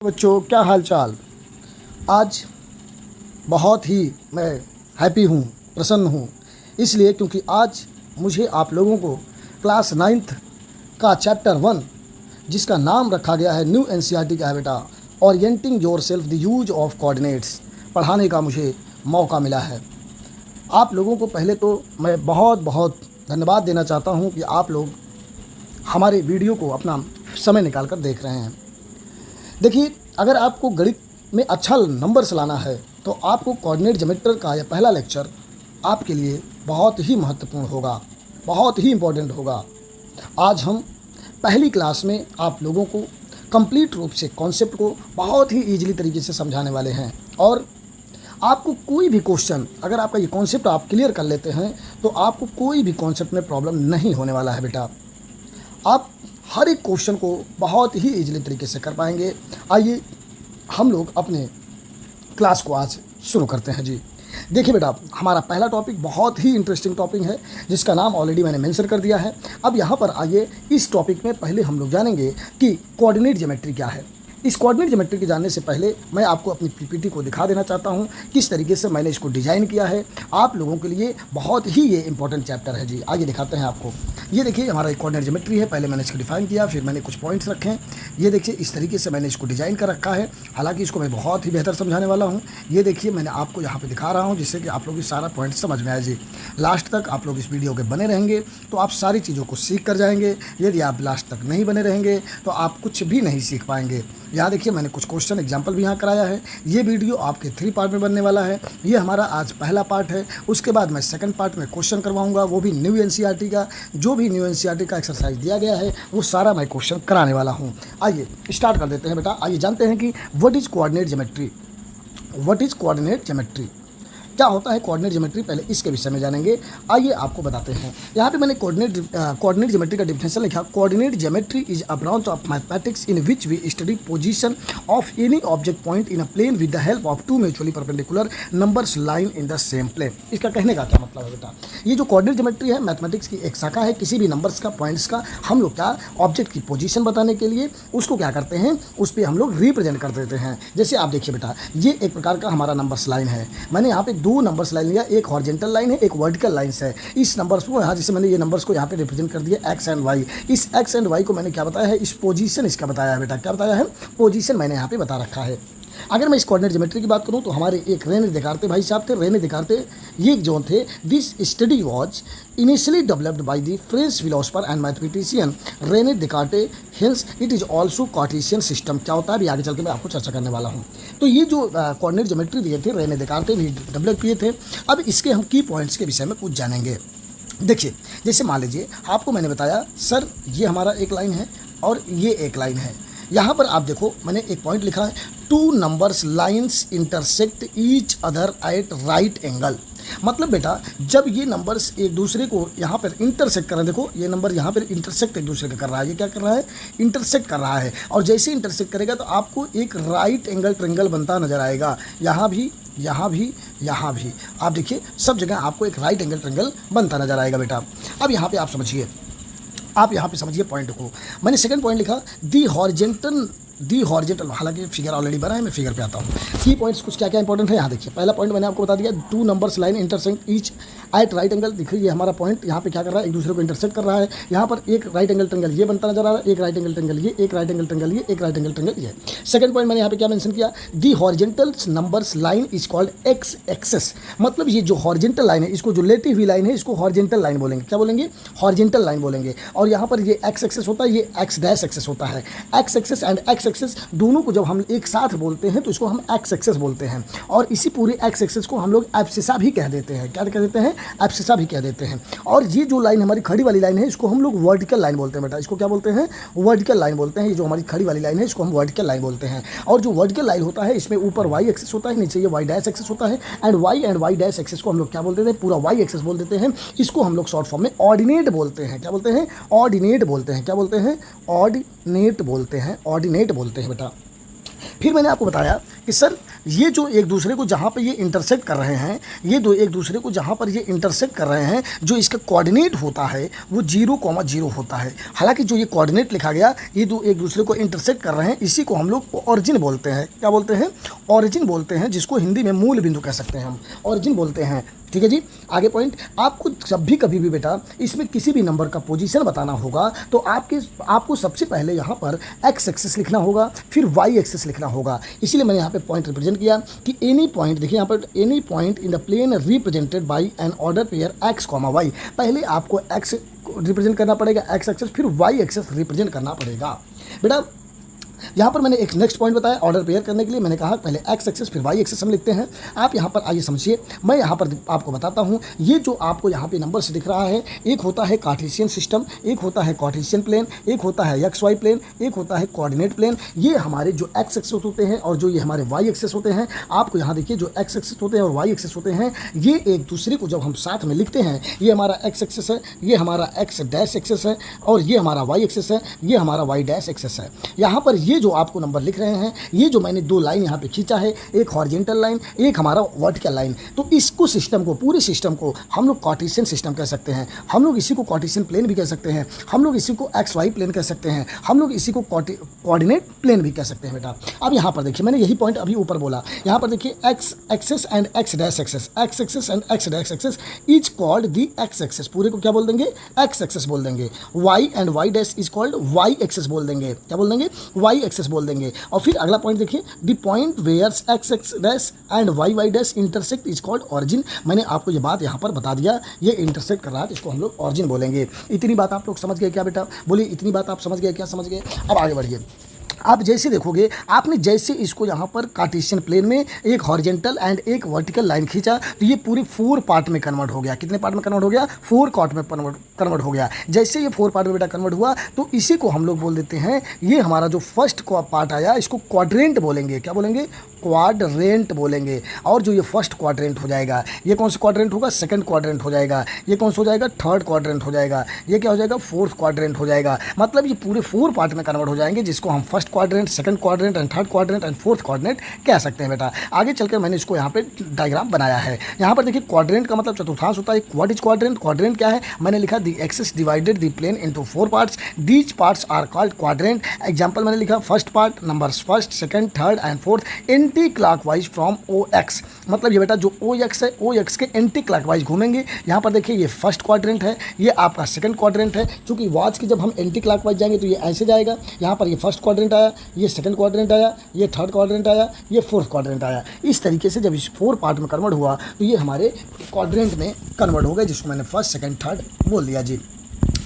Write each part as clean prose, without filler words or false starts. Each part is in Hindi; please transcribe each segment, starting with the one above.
बच्चों, क्या हाल चाल। आज बहुत ही मैं हैप्पी हूँ, प्रसन्न हूँ, इसलिए क्योंकि आज मुझे आप लोगों को क्लास 9th का चैप्टर 1 जिसका नाम रखा गया है न्यू एनसीईआरटी का है बेटा, orienting your self the use of coordinates, पढ़ाने का मुझे मौका मिला है। आप लोगों को पहले तो मैं बहुत बहुत धन्यवाद देना चाहता हूँ कि आप लोग हमारे वीडियो को अपना समय निकाल कर देख रहे हैं। देखिए, अगर आपको गणित में अच्छा नंबर लाना है तो आपको कोऑर्डिनेट ज्योमेट्री का यह पहला लेक्चर आपके लिए बहुत ही महत्वपूर्ण होगा, बहुत ही इम्पोर्टेंट होगा। आज हम पहली क्लास में आप लोगों को कंप्लीट रूप से कॉन्सेप्ट को बहुत ही ईजिली तरीके से समझाने वाले हैं और आपको कोई भी क्वेश्चन, अगर आपका ये कॉन्सेप्ट आप क्लियर कर लेते हैं तो आपको कोई भी कॉन्सेप्ट में प्रॉब्लम नहीं होने वाला है बेटा। आप हर एक क्वेश्चन को बहुत ही ईजिली तरीके से कर पाएंगे। आइए हम लोग अपने क्लास को आज शुरू करते हैं जी। देखिए बेटा, हमारा पहला टॉपिक बहुत ही इंटरेस्टिंग टॉपिक है जिसका नाम ऑलरेडी मैंने मेंशन कर दिया है। अब यहाँ पर आइए, इस टॉपिक में पहले हम लोग जानेंगे कि कोऑर्डिनेट ज्योमेट्री क्या है। इस कोऑर्डिनेट ज्योमेट्री के जानने से पहले मैं आपको अपनी पीपीटी को दिखा देना चाहता हूँ किस तरीके से मैंने इसको डिज़ाइन किया है। आप लोगों के लिए बहुत ही ये इंपॉर्टेंट चैप्टर है जी। आगे दिखाते हैं आपको। ये देखिए, हमारा एक कोऑर्डिनेट ज्योमेट्री है। पहले मैंने इसको डिफाइन किया, फिर मैंने कुछ पॉइंट्स रखे हैं। ये देखिए, इस तरीके से मैंने इसको डिज़ाइन कर रखा है। हालांकि इसको मैं बहुत ही बेहतर समझाने वाला हूँ। ये देखिए, मैंने आपको यहाँ पे दिखा रहा हूँ जिससे कि आप लोग ये सारा पॉइंट समझ में आए जी। लास्ट तक आप लोग इस वीडियो के बने रहेंगे तो आप सारी चीज़ों को सीख कर जाएंगे। यदि आप लास्ट तक नहीं बने रहेंगे तो आप कुछ भी नहीं सीख पाएंगे। यहाँ देखिए, मैंने कुछ क्वेश्चन एग्जाम्पल भी यहाँ कराया है। ये वीडियो आपके 3 पार्ट में बनने वाला है। ये हमारा आज पहला पार्ट है। उसके बाद मैं सेकंड पार्ट में क्वेश्चन करवाऊंगा, वो भी न्यू एनसीईआरटी का। जो भी न्यू एनसीईआरटी का एक्सरसाइज दिया गया है वो सारा मैं क्वेश्चन कराने वाला हूँ। आइए स्टार्ट कर देते हैं बेटा। आइए जानते हैं कि what is coordinate geometry. What is coordinate geometry, क्या होता है कोऑर्डिनेट ज्योमेट्री, पहले इसके विषय में जानेंगे। आइए आपको बताते हैं। यहाँ पे मैंने कोऑर्डिनेट ज्योमेट्री का डिफिनेशन लिखा। Coordinate geometry is a branch of mathematics in which we study position of any object point in a plane with the help of 2 mutually perpendicular numbers line in the same plane. इसका कहने का क्या मतलब है बेटा, ये जो कोऑर्डिनेट ज्योमेट्री है मैथमेटिक्स की एक शाखा है। किसी भी नंबर्स का, पॉइंट्स का हम लोग क्या ऑब्जेक्ट की पोजीशन बताने के लिए उसको क्या करते हैं, उस पर हम लोग रिप्रेजेंट कर देते हैं। जैसे आप देखिए बेटा, ये एक प्रकार का हमारा नंबर्स लाइन है। मैंने यहाँ पे 2 नंबर्स लाइन लिया, एक हॉरिजॉन्टल लाइन है, एक वर्टिकल लाइन है। इस नंबर्स को यहाँ, जैसे मैंने ये नंबर्स को यहाँ पे रिप्रेजेंट कर दिया एक्स एंड वाई। इस एक्स एंड वाई को मैंने क्या बताया है, इस पोजीशन इसका बताया है बेटा। क्या बताया है, पोजीशन मैंने यहाँ पे बता रखा है। अगर मैं इस कोऑर्डिनेट ज्योमेट्री की बात करूं तो हमारे एक रेने देकार्ते भाई साहब थे। रेने देकार्ते ये जो थे, this study was initially developed by the French philosopher and mathematician Rene Descartes, hence it is also Cartesian system. क्या होता है अभी आगे चल के मैं आपको चर्चा करने वाला हूँ। तो ये जो कोऑर्डिनेट ज्योमेट्री दिए थे रेने देकार्ते भी डेवलप किए थे। अब इसके हम की पॉइंट्स के विषय में कुछ जानेंगे। देखिए, जैसे मान लीजिए आपको मैंने बताया सर ये हमारा एक लाइन है और ये एक लाइन है। यहाँ पर आप देखो, मैंने एक पॉइंट लिखा है, 2 numbers lines intersect each other at right angle. मतलब बेटा, जब ये नंबर्स एक दूसरे को यहाँ पर इंटरसेक्ट कर रहे हैं, देखो ये नंबर यहाँ पर इंटरसेक्ट एक दूसरे का कर रहा है। ये क्या कर रहा है, इंटरसेक्ट कर रहा है। और जैसे इंटरसेक्ट करेगा तो आपको एक राइट एंगल ट्रायंगल बनता नजर आएगा। यहाँ भी, यहाँ भी, यहाँ भी, आप देखिए सब जगह आपको एक राइट एंगल ट्रायंगल बनता नजर आएगा बेटा। अब यहाँ पे आप समझिए, आप यहाँ पे समझिए पॉइंट को। मैंने सेकंड पॉइंट लिखा, दी हॉरिजॉन्टल, हालांकि फिगर ऑलरेडी बना है, मैं फिगर पे आता हूँ। की पॉइंट्स कुछ क्या क्या इंपॉर्टेंट है यहाँ देखिए। पहला पॉइंट मैंने आपको बता दिया, 2 numbers line intersect each eight right angle. देखिए ये हमारा पॉइंट यहाँ पे क्या कर रहा है, एक दूसरे को इंटरसेक्ट कर रहा है। यहाँ पर एक राइट एंगल ट्रायंगल ये बनता नजर आ रहा है, एक राइट एंगल ट्रायंगल ये, एक राइट एंगल ट्रायंगल ये, एक राइट एंगल ट्रायंगल ये। सेकंड पॉइंट मैंने यहाँ पे क्या मेंशन किया, the horizontal numbers line is called x axis. मतलब ये जो हॉरिजॉन्टल लाइन है, इसको जो लेती हुई लाइन है, इसको हॉरिजॉन्टल लाइन बोलेंगे। क्या बोलेंगे, हॉरिजॉन्टल लाइन बोलेंगे। और यहाँ पर ये एक्स एक्सेस होता है, ये एक्स डैश एक्सेस होता है। X axis and x axis दोनों जब हम एक साथ बोलते हैं तो इसको हम एक्स एक्सेस बोलते हैं। और इसी पूरे एक्स एक्सेस को हम लोग एब्सिसा भी कह देते हैं। क्या कह देते हैं, एब्सिसा भी कह देते हैं। और ये जो लाइन हमारी खड़ी वाली लाइन है, इसको हम लोग वर्टिकल लाइन बोलते हैं बेटा। इसको क्या बोलते हैं, वर्टिकल लाइन बोलते हैं। ये जो हमारी खड़ी वाली लाइन है इसको हम वर्टिकल लाइन बोलते हैं। और जो वर्टिकल लाइन होता है इसमें ऊपर वाई एक्सेस होता है, नीचे ये वाई डैश एक्सेस होता है। एंड वाई डैश एक्सेस को हम लोग क्या बोलते हैं, पूरा वाई एक्सेस बोल देते हैं। इसको हम लोग शॉर्ट फॉर्म में ऑर्डिनेट बोलते हैं। क्या बोलते हैं, ऑर्डिनेट बोलते हैं। क्या बोलते हैं, ऑर्डिनेट बोलते हैं, ऑर्डिनेट बोलते हैं बेटा। फिर मैंने आपको बताया कि सर ये जो एक दूसरे को जहाँ पर ये इंटरसेक्ट कर रहे हैं, ये दो एक दूसरे को जहाँ पर ये इंटरसेक्ट कर रहे हैं, जो इसका कोऑर्डिनेट होता है वो 0,0 होता है। हालांकि जो ये कोऑर्डिनेट लिखा गया, ये दो एक दूसरे को इंटरसेक्ट कर रहे हैं, इसी को हम लोग ऑरिजिन बोलते हैं। क्या बोलते हैं? ऑरिजिन बोलते हैं, जिसको हिंदी में मूल बिंदु कह सकते हैं, हम ऑरिजिन बोलते हैं। ठीक है जी। आगे पॉइंट, आपको जब भी कभी भी बेटा इसमें किसी भी नंबर का पोजीशन बताना होगा तो आपको सबसे पहले यहाँ पर एक्स एक्सिस लिखना होगा, फिर वाई एक्सिस लिखना होगा। इसीलिए मैंने यहाँ पे पॉइंट रिप्रेजेंट किया कि एनी पॉइंट, देखिए यहाँ पर any point in the plane represented by an order pair x comma y. पहले आपको एक्स रिप्रेजेंट करना पड़ेगा, एक्स एक्सिस, फिर वाई एक्सिस रिप्रेजेंट करना पड़ेगा। बेटा यहाँ पर मैंने एक नेक्स्ट पॉइंट बताया ऑर्डर पेयर करने के लिए, मैंने कहा पहले एक्स एक्सिस फिर वाई एक्सिस हम लिखते हैं। आप यहाँ पर आइए समझिए, मैं यहाँ पर आपको बताता हूँ। ये जो आपको यहाँ पे नंबर से दिख रहा है, एक होता है कार्टेशियन सिस्टम, एक होता है कार्टेशियन प्लेन, एक होता है एक्स वाई प्लेन, एक होता है कोऑर्डिनेट प्लेन। ये हमारे जो एक्स एक्सिस होते हैं और जो ये हमारे वाई एक्सिस होते हैं, आपको यहाँ देखिए जो एक्स एक्सिस होते हैं और वाई एक्सिस होते हैं, ये एक दूसरे को जब हम साथ में लिखते हैं, ये हमारा एक्स एक्सिस है, ये हमारा एक्स डैश एक्सिस है, और ये हमारा वाई एक्सिस है, ये हमारा वाई डैश एक्सिस है। यहाँ पर ये जो आपको नंबर लिख रहे हैं, ये जो मैंने दो लाइन यहाँ पे खींचा है, एक हॉरिजॉन्टल लाइन, एक हमारा वर्टिकल लाइन, तो इसको सिस्टम को, पूरे सिस्टम को हम लोग कार्टेशियन सिस्टम कह सकते हैं। हम लोग इसी को कार्टेशियन प्लेन भी कह सकते हैं, हम लोग इसी को एक्स वाई प्लेन कह सकते हैं, हम लोग इसी को कोऑर्डिनेट प्लेन भी कह सकते हैं बेटा। अब यहाँ पर देखिए, मैंने यही पॉइंट अभी ऊपर बोला, यहाँ पर देखिए x axis and x dash axis, x axis and x dash axis is called the x axis. पूरे को क्या बोल देंगे? एक्स एक्सिस बोल देंगे। Y and Y dash is called y axis बोल देंगे। क्या बोल देंगे? वाई एक्सिस बोल देंगे। और फिर अगला पॉइंट देखिए, the point where's x x dash and y y dash intersect is called origin. मैंने आपको ये बात यहाँ पर बता दिया, ये इंटरसेक्ट कर रहा है तो इसको हम लोग ऑरिजिन बोलेंगे। इतनी बात आप लोग समझ गए क्या बेटा? बोलिए, इतनी बात आप समझ गए क्या? समझ गए? अब आगे बढ़िए। आप जैसे देखोगे, आपने जैसे इसको यहाँ पर कार्टेशियन प्लेन में एक हॉरिजॉन्टल एंड एक वर्टिकल लाइन खींचा, तो ये पूरे 4 पार्ट में कन्वर्ट हो गया। कितने पार्ट में कन्वर्ट हो गया? 4 पार्ट में कन्वर्ट हो गया। जैसे ये 4 पार्ट में बेटा कन्वर्ट हुआ, तो इसी को हम लोग बोल देते हैं, ये हमारा जो फर्स्ट पार्ट आया, इसको क्वाड्रेंट बोलेंगे। क्या बोलेंगे? क्वाड्रेंट बोलेंगे। और जो ये फर्स्ट क्वाड्रेंट हो जाएगा, ये कौन सा क्वाड्रेंट होगा? सेकंड क्वाड्रेंट हो जाएगा। ये कौन सा हो जाएगा? थर्ड क्वाड्रेंट हो जाएगा। ये क्या हो जाएगा? फोर्थ क्वाड्रेंट हो जाएगा। मतलब ये पूरे 4 पार्ट में कन्वर्ट हो जाएंगे, जिसको हम first quadrant, second quadrant and third quadrant and fourth quadrant कह सकते हैं बेटा। आगे चलकर मैंने इसको यहाँ पे डायग्राम बनाया है। यहाँ पर देखिए, क्वाड्रेंट का मतलब चतुर्थांश होता है। What is quadrant? क्वाड्रेंट क्या है? मैंने लिखा the axis divided the plane into 4 parts, these parts are called quadrant. Example मैंने लिखा first part, numbers first, second, third and fourth, anti clockwise from o x. मतलब ये बेटा जो ओ एक्स है, ओ एक्स के एंटी क्लॉकवाइज घूमेंगे। यहाँ पर देखिए, ये फर्स्ट क्वाड्रेंट है, ये आपका सेकंड क्वाड्रेंट है। चूंकि वॉच की जब हम एंटी क्लॉकवाइज जाएंगे तो ये ऐसे जाएगा। यहाँ पर ये फर्स्ट क्वाड्रेंट आया, ये सेकंड क्वाड्रेंट आया, ये थर्ड क्वाड्रेंट आया, ये फोर्थ क्वाड्रेंट आया। इस तरीके से जब इस 4 पार्ट में कन्वर्ट हुआ तो ये हमारे क्वाड्रेंट में कन्वर्ट हो गए, जिसको मैंने फर्स्ट, सेकंड, थर्ड बोल दिया जी।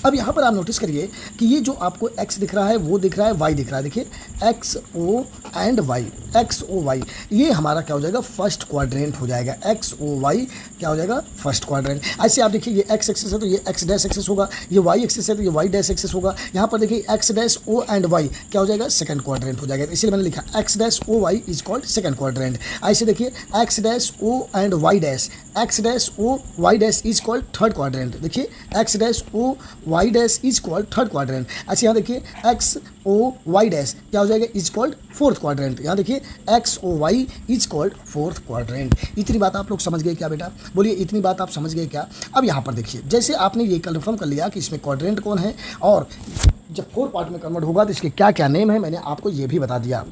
अब यहाँ पर आप नोटिस करिए कि ये जो आपको x दिख रहा है, वो दिख रहा है, y दिख रहा है। देखिए x o and y, x o y, ये हमारा क्या हो जाएगा? फर्स्ट क्वाड्रेंट हो जाएगा। एक्स ओ वाई क्या हो जाएगा? First quadrant. ऐसे आप देखिए, ये एक्स एक्सिस है तो ये एक्स डैश एक्सिस होगा, ये वाई एक्सिस है तो ये वाई डैश एक्सिस होगा। यहाँ पर देखिए, x dash O and y क्या हो जाएगा? सेकंड क्वाड्रेंट हो जाएगा। इसलिए मैंने लिखा X dash O Y is called second quadrant. ऐसे देखिए, x dash O and Y dash, X dash O Y dash is called third quadrant. देखिए, x dash O Y dash is called third quadrant. ऐसे यहाँ देखिए, एक्स ओ वाई डैश क्या हो जाएगा? Is called fourth quadrant. यहाँ देखिए, x o Y is called fourth quadrant. इतनी बात आप लोग समझ गए क्या बेटा? बोलिए, इतनी बात आप समझ गए क्या? अब यहाँ पर देखिए, जैसे आपने ये कन्फर्म कर लिया कि इसमें क्वाड्रेंट कौन है और जब 4 पार्ट में कन्वर्ट होगा तो इसके क्या क्या नेम है, मैंने आपको ये भी बता दिया।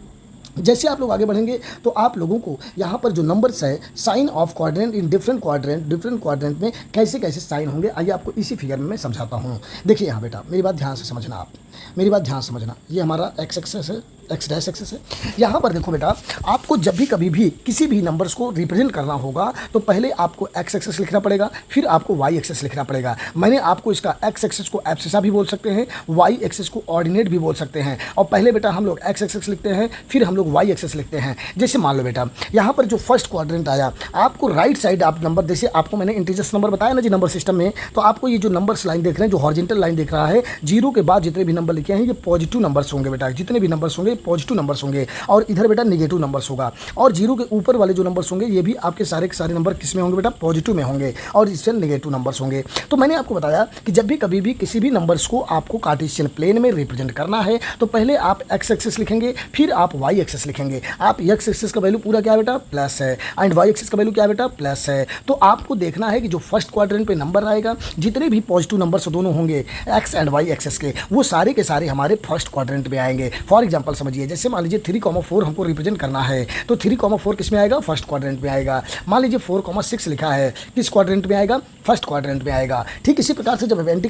जैसे आप लोग आगे बढ़ेंगे तो आप लोगों को यहाँ पर जो नंबर्स है, sign of quadrant in different quadrant में कैसे कैसे साइन होंगे, आइए आपको इसी फिगर में मैं समझाता हूँ। देखिए यहाँ बेटा, मेरी बात ध्यान से समझना, आप मेरी बात ध्यान से समझना। ये हमारा एक्स एक्सिस है, एक्स डैश एक्सिस है। यहाँ पर देखो बेटा, आपको जब भी कभी भी किसी भी नंबर्स को रिप्रेजेंट करना होगा तो पहले आपको एक्स एक्सिस लिखना पड़ेगा, फिर आपको वाई एक्सिस लिखना पड़ेगा। मैंने आपको इसका एक्स एक्सिस को एब्सिसा भी बोल सकते हैं, वाई एक्सिस को ऑर्डिनेट भी बोल सकते हैं। और पहले बेटा हम लोग एक्स एक्सिस लिखते हैं, फिर हम लोग वाई एक्सिस लिखते हैं। जैसे मान लो बेटा, यहाँ पर जो फर्स्ट क्वाड्रेंट आया, आपको राइट साइड आप नंबर, जैसे आपको मैंने इंटीजर्स नंबर बताया ना जी नंबर सिस्टम में, तो आपको ये जो नंबर्स लाइन देख रहे हैं, जो हॉरिजॉन्टल लाइन दिख रहा है, जीरो के बाद जितने भी नंबर लिखे हैं ये पॉजिटिव नंबर्स होंगे बेटा। जितने भी नंबर्स होंगे सारे पॉजिटिव नंबर्स होंगे और इधर बेटा नेगेटिव नंबर्स होगा। और जीरो के ऊपर वाले जो नंबर्स होंगे ये भी आपके सारे के सारे नंबर किस में होंगे बेटा, पॉजिटिव में होंगे और इससे नेगेटिव नंबर्स होंगे। तो मैंने आपको बताया कि जब भी कभी भी किसी भी नंबर्स को आपको कार्टेशियन प्लेन में रिप्रेजेंट करना है तो पहले आप एक्स एक्सिस लिखेंगे, फिर आप वाई एक्सिस लिखेंगे। आप एक्स एक्सिस का वैल्यू पूरा क्या बेटा, प्लस है, एंड वाई एक्सिस का वैल्यू क्या बेटा, प्लस है। तो आपको देखना है कि जो फर्स्ट क्वाड्रेंट पे नंबर आएगा, जितने भी पॉजिटिव नंबर्स दोनों होंगे एक्स एंड वाई एक्सिस के, वो सारे के सारे हमारे फर्स्ट क्वाड्रेंट में आएंगे। फॉर एग्जांपल समझिए, जैसे मान लीजिए 3,4 हमको रिप्रेजेंट करना है तो 3,4 किस में आएगा, फर्स्ट क्वाड्रेंट में आएगा। मान लीजिए 4,6 लिखा है, किस क्वाड्रेंट में आएगा, फर्स्ट क्वाड्रेंट में आएगा। ठीक इसी प्रकार से जब हम एंटी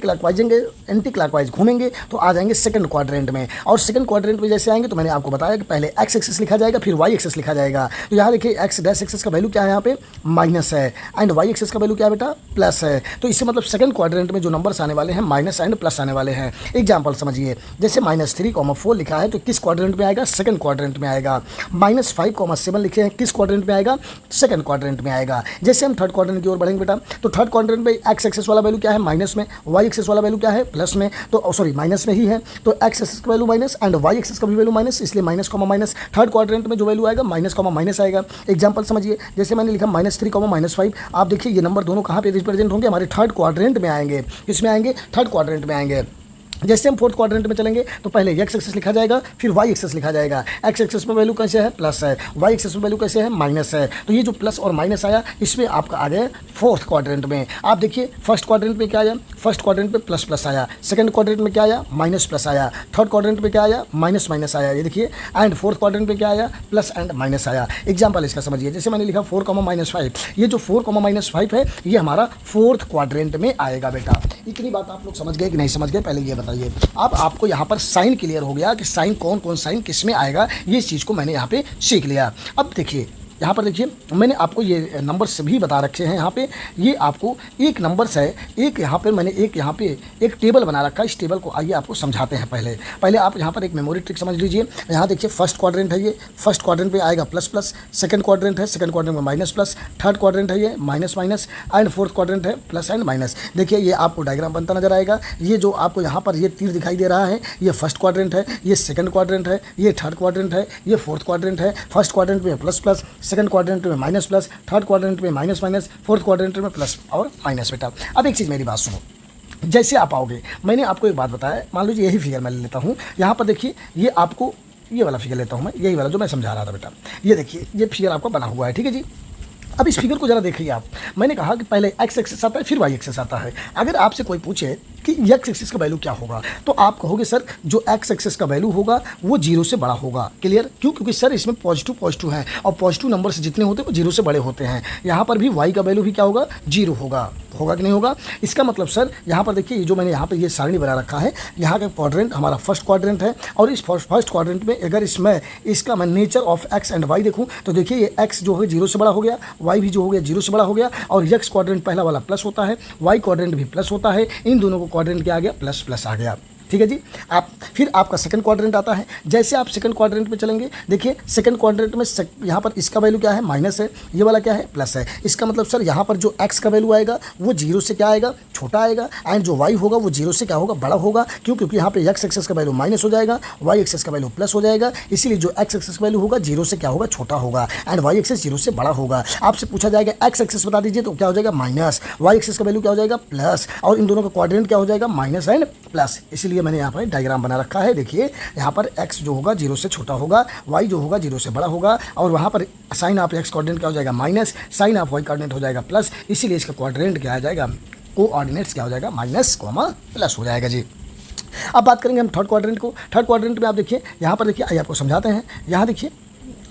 क्लॉकवाइज घूमेंगे तो आ जाएंगे सेकंड क्वाड्रेंट में, और सेकंड क्वाड्रेंट में जैसे आएंगे तो मैंने आपको बताया कि पहले एक्स एक्सिस लिखा जाएगा, फिर वाई एक्सिस लिखा जाएगा। तो यहाँ देखिए एक्स डैश एक्सिस का वैल्यू क्या है, यहाँ पे माइनस है, एंड वाई एक्सिस का वैल्यू क्या बेटा, प्लस है। तो इससे मतलब सेकंड क्वाड्रेंट में जो नंबर्स आने वाले हैं माइनस एंड प्लस आने वाले हैं। एग्जाम्पल समझिए, जैसे -3,4 लिखा है तो किस क्वाड्रेंट में आएगा, सेकंड क्वाड्रेंट में आएगा। -5,7 लिखे हैं, किस क्वाड्रेंट में आएगा, सेकंड क्वाड्रेंट में आएगा। जैसे हम थर्ड क्वाड्रेंट की ओर बढ़ेंगे बेटा, तो थर्ड क्वाड्रेंट में एक्स एक्सिस वाला वैल्यू क्या है, माइनस में, वाई एक्सिस वाला वैल्यू क्या है, प्लस में, तो सॉरी माइनस में ही है। तो एक्स एक्सिस का value minus and y axis का भी वैल्यू माइनस, इसलिए minus comma minus. Third quadrant में जो वैल्यू आएगा माइनस कॉमा माइनस आएगा। एग्जांपल समझिए, जैसे मैंने लिखा -3, -5, आप देखिए ये नंबर दोनों कहाँ पे रिप्रेजेंट होंगे, हमारे थर्ड क्वाड्रेंट में आएंगे। किसमें आएंगे, थर्ड क्वाड्रेंट में आएंगे। जैसे हम फोर्थ क्वाड्रेंट में चलेंगे तो पहले एक्स एक्सिस लिखा जाएगा, फिर वाई एक्सिस लिखा जाएगा। एक्स एक्सिस में वैल्यू कैसे है, प्लस है, वाई एक्सिस में वैल्यू कैसे है, माइनस है। तो ये जो प्लस और माइनस आया इसमें आपका आ गया फोर्थ क्वाड्रेंट में। आप देखिए फर्स्ट क्वाड्रेंट में क्या आया, फर्स्ट क्वाड्रेंट में प्लस प्लस आया, सेकंड क्वाड्रेंट में क्या आया, माइनस प्लस आया, थर्ड क्वाड्रेंट में क्या आया, माइनस माइनस आया, ये देखिए, एंड फोर्थ क्वाड्रेंट में क्या आया, प्लस एंड माइनस आया। एग्जाम्पल इसका समझिए, जैसे मैंने लिखा 4,-5, ये जो 4,-5 है ये हमारा फोर्थ क्वाड्रेंट में आएगा बेटा। इतनी बात आप लोग समझ गए कि नहीं समझ गए, पहले ये बताइए। अब आपको यहाँ पर साइन क्लियर हो गया कि साइन कौन कौन साइन किस में आएगा, ये चीज़ को मैंने यहाँ पे सीख लिया। अब देखिए यहाँ पर देखिए मैंने आपको ये नंबर्स भी बता रखे हैं। यहाँ पे ये आपको एक नंबर्स है, एक यहाँ पे मैंने यहाँ पे एक टेबल बना रखा है। इस टेबल को आइए आपको समझाते हैं। पहले आप यहाँ पर एक मेमोरी ट्रिक समझ लीजिए। यहाँ देखिए फर्स्ट क्वाड्रेंट है, ये फर्स्ट क्वाड्रेंट पे आएगा प्लस प्लस, सेकंड क्वाड्रेंट है, सेकंड क्वाड्रेंट में माइनस प्लस, थर्ड क्वाड्रेंट है ये minus minus, and fourth quadrant है प्लस एंड माइनस। देखिए ये आपको डायग्राम बनता नजर आएगा। ये जो आपको यहाँ पर ये तीर दिखाई दे रहा है ये फर्स्ट क्वाड्रेंट है, ये सेकंड क्वाड्रेंट है, ये थर्ड क्वाड्रेंट है, ये फोर्थ क्वाड्रेंट है। फर्स्ट क्वाड्रेंट में प्लस प्लस, सेकंड क्वाड्रेंट में माइनस प्लस, थर्ड क्वाड्रेंट में माइनस माइनस, फोर्थ क्वाड्रेंट में प्लस और माइनस बेटा। अब एक चीज़ मेरी बात सुनो, जैसे आप आओगे मैंने आपको एक बात बताया, मान लीजिए यही फिगर मैं ले लेता हूँ। यहाँ पर देखिए ये आपको ये वाला फिगर लेता हूँ मैं, यही वाला जो मैं समझा रहा था बेटा। ये देखिए ये फिगर आपका बना हुआ है, ठीक है जी। अब इस फिगर को जरा देखिए आप। मैंने कहा कि पहले एक्स एक्सिस आता है फिर वाई एक्सिस आता है। अगर आपसे कोई पूछे कि एक्स एक्सिस का वैल्यू क्या होगा तो आप कहोगे सर जो एक्स एक्सिस का वैल्यू होगा वो 0 से बड़ा होगा। क्लियर? क्यों? क्योंकि सर इसमें पॉजिटिव पॉजिटिव है और पॉजिटिव नंबर्स जितने होते हैं वो 0 से बड़े होते हैं। यहाँ पर भी वाई का वैल्यू भी क्या होगा, 0 होगा। होगा कि नहीं होगा? इसका मतलब सर यहाँ पर देखिए जो मैंने यहाँ पर ये सारणी बना रखा है, यहाँ का क्वाड्रेंट हमारा फर्स्ट क्वाड्रेंट है और इस फर्स्ट क्वाड्रेंट में अगर इसमें इसका मैं nature of x and y देखूँ तो देखिए ये एक्स जो है 0 से बड़ा हो गया, वाई भी जो हो गया 0 से बड़ा हो गया, और एक्स क्वाड्रेंट पहला वाला प्लस होता है, वाई क्वाड्रेंट भी प्लस होता है। इन दोनों को क्वाड्रेंट क्या आ गया, प्लस प्लस आ गया। ठीक है जी। आप फिर आपका सेकंड क्वाड्रेंट आता है। जैसे आप सेकंड क्वाड्रेंट पे चलेंगे, देखिए सेकंड क्वाड्रेंट में यहाँ पर इसका वैल्यू क्या है, माइनस है, ये वाला क्या है, प्लस है। इसका मतलब सर यहाँ पर जो एक्स का वैल्यू आएगा वो 0 से क्या आएगा, छोटा आएगा, एंड जो वाई होगा वो 0 से क्या होगा, बड़ा होगा। क्यों? क्योंकि यहाँ पे एक्स एक्सिस का वैल्यू माइनस हो जाएगा, वाई एक्सिस का वैल्यू प्लस हो जाएगा। इसीलिए जो एक्स एक्सिस का वैल्यू होगा 0 से क्या होगा, छोटा होगा, एंड वाई एक्सिस 0 से बड़ा होगा। आपसे पूछा जाएगा एक्स एक्सिस बता दीजिए तो क्या हो जाएगा, माइनस, वाई एक्सिस का वैल्यू क्या हो जाएगा, प्लस, और इन दोनों का क्वाड्रेंट क्या हो जाएगा, माइनस एंड प्लस। इसीलिए मैंने यहाँ पर डायग्राम बना रखा है। देखिए यहाँ पर x जो होगा 0 से छोटा होगा, y जो होगा 0 से बड़ा होगा, और वहाँ पर साइन ऑफ x क्वाड्रेंट क्या हो जाएगा, minus, sign of y quadrant हो जाएगा प्लस। इसीलिए इसका क्वाड्रेंट क्या आ जाएगा, कोऑर्डिनेट्स क्या हो जाएगा, माइनस कॉमा प्लस हो जाएगा जी। अब बात करेंगे हम थर्ड क्वाड्रेंट को। थर्ड क्वाड्रेंट में आप देखिए यहाँ पर देखिए, आइए आपको समझाते हैं। यहाँ देखिए,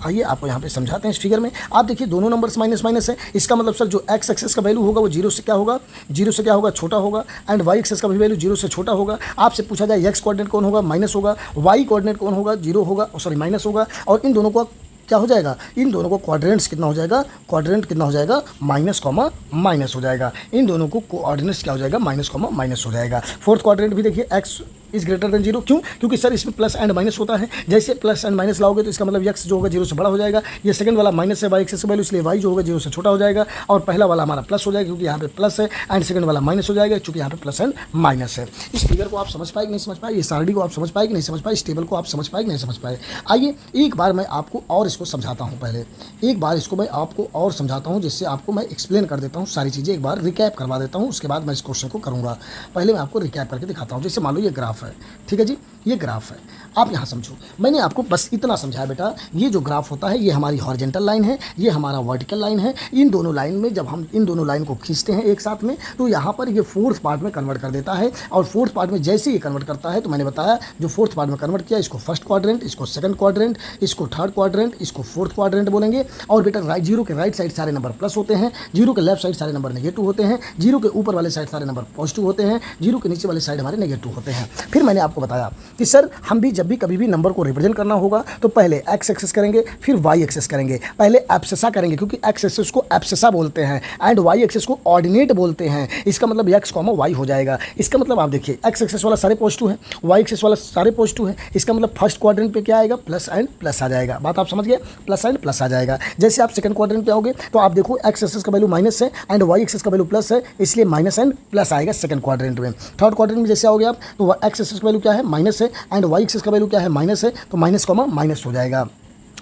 आइए आपको यहाँ पे समझाते हैं। इस फिगर में आप देखिए दोनों नंबर्स माइनस माइनस है। इसका मतलब सर जो एक्स एक्सिस का वैल्यू होगा वो 0 से क्या होगा, 0 से क्या होगा, छोटा होगा, एंड वाई एक्सिस का भी वैल्यू 0 से छोटा होगा। आपसे पूछा जाए एक्स कोऑर्डिनेट कौन होगा, माइनस होगा, वाई कोऑर्डिनेट कौन होगा, 0 होगा, सॉरी माइनस होगा, और इन दोनों को क्या हो जाएगा, इन दोनों को क्वाड्रेंट्स कितना हो जाएगा, क्वाड्रेंट कितना हो जाएगा, माइनस कॉमा माइनस हो जाएगा। इन दोनों को कोऑर्डिनेट्स क्या हो जाएगा, माइनस कॉमा माइनस हो जाएगा। फोर्थ क्वाड्रेंट भी देखिए एक्स इज ग्रेटर देन 0। क्यों? क्योंकि सर इसमें प्लस एंड माइनस होता है, जैसे प्लस एंड माइनस लाओगे तो इसका मतलब x जो होगा 0 से बड़ा हो जाएगा। ये सेकंड वाला माइनस है y एक्सेस का वैल्यू, इसलिए y जो होगा 0 से छोटा हो जाएगा, और पहला वाला हमारा प्लस हो जाएगा क्योंकि यहाँ पे प्लस है, एंड सेकंड वाला माइनस हो जाएगा क्योंकि यहाँ पे प्लस एंड माइनस है। इस फिगर को आप समझ पाए कि नहीं समझ पाए, इस आरडी को आप समझ पाए कि नहीं समझ पाए, इस टेबल को आप समझ पाए कि नहीं समझ पाए। आइए एक बार मैं आपको और इसको समझाता हूँ, पहले एक बार इसको मैं आपको और समझाता हूँ, जिससे आपको मैं एक्सप्लेन कर देता हूँ सारी चीज़ें, एक बार रिकैप करवा देता हूँ, उसके बाद मैं इस क्वेश्चन को करूँगा। पहले मैं आपको रिकैप करके दिखाता हूँ। जैसे मान लो ये ग्राफ है, ठीक है जी, ये ग्राफ है, आप यहाँ समझो। मैंने आपको बस इतना समझाया बेटा, ये जो ग्राफ होता है ये हमारी हॉरिजेंटल लाइन है, ये हमारा वर्टिकल लाइन है। इन दोनों लाइन में जब हम इन दोनों लाइन को खींचते हैं एक साथ में, तो यहाँ पर ये फोर्थ पार्ट में कन्वर्ट कर देता है, और फोर्थ पार्ट में जैसे ये कन्वर्ट करता है, तो मैंने बताया जो फोर्थ पार्ट में कन्वर्ट किया, इसको फर्स्ट क्वाड्रेंट, इसको सेकंड क्वाड्रेंट, इसको थर्ड क्वाड्रेंट, इसको फोर्थ क्वाड्रेंट बोलेंगे। और बेटा राइट, जीरो के राइट साइड सारे नंबर प्लस होते हैं, जीरो के लेफ्ट साइड सारे नंबर नेगेटिव होते हैं, जीरो के ऊपर वाले साइड सारे नंबर पॉजिटिव होते हैं, जीरो के नीचे वाले साइड हमारे नेगेटिव होते हैं। फिर मैंने आपको बताया कि सर हम भी जब भी कभी भी नंबर को रिप्रेजेंट करना होगा तो पहले एक्स एक्सेस करेंगे, फिर वाई एक्सेस करेंगे। पहले एब्सेसा करेंगे क्योंकि एक्स एक्सेस को एब्सेसा बोलते हैं, एंड वाई एक्सेस को ऑर्डिनेट बोलते हैं। इसका मतलब एक्स कॉमा वाई हो जाएगा। इसका मतलब आप देखिए, एक्स एक्सेस वाला सारे पॉजिटिव है, वाई एक्सेस वाला सारे पॉजिटिव है। इसका मतलब फर्स्ट क्वाड्रेंट पे क्या आएगा, प्लस एंड प्लस आ जाएगा। बात आप समझ गए, प्लस एंड प्लस आ जाएगा। जैसे आप सेकंड क्वाड्रेंट पे आओगे तो आप देखो एक्स एक्सेस का वैल्यू माइनस है एंड वाई एक्सेस का वैल्यू प्लस है, इसलिए माइनस एंड प्लस आएगा सेकंड क्वाड्रेंट में। थर्ड क्वाड्रेंट में जैसे आओगे आप तो एक्स एक्सेस का वैल्यू क्या है, माइनस है, एंड वाई एक्सेस का वैल्यू क्या है, माइनस है, तो माइनस कॉमा माइनस हो जाएगा।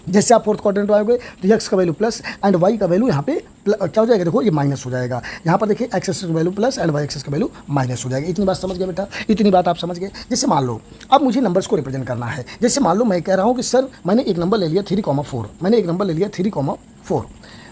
जैसे आप फोर्थ क्वाड्रेंट में आओगे तो एक्स का वैल्यू प्लस एंड वाई का वैल्यू यहाँ पे क्या हो जाएगा, देखो ये माइनस हो जाएगा। यहाँ पर देखिए एक्स एक्सेस का value plus and y axis का वैल्यू माइनस हो जाएगा। इतनी बात समझ गए बेटा, इतनी बात आप समझ गए। जैसे मान लो अब मुझे नंबर्स को रिप्रेजेंट करना है। जैसे मान लो मैं कह रहा हूँ कि सर मैंने एक नंबर ले लिया 3,4, मैंने एक नंबर ले लिया 3,4,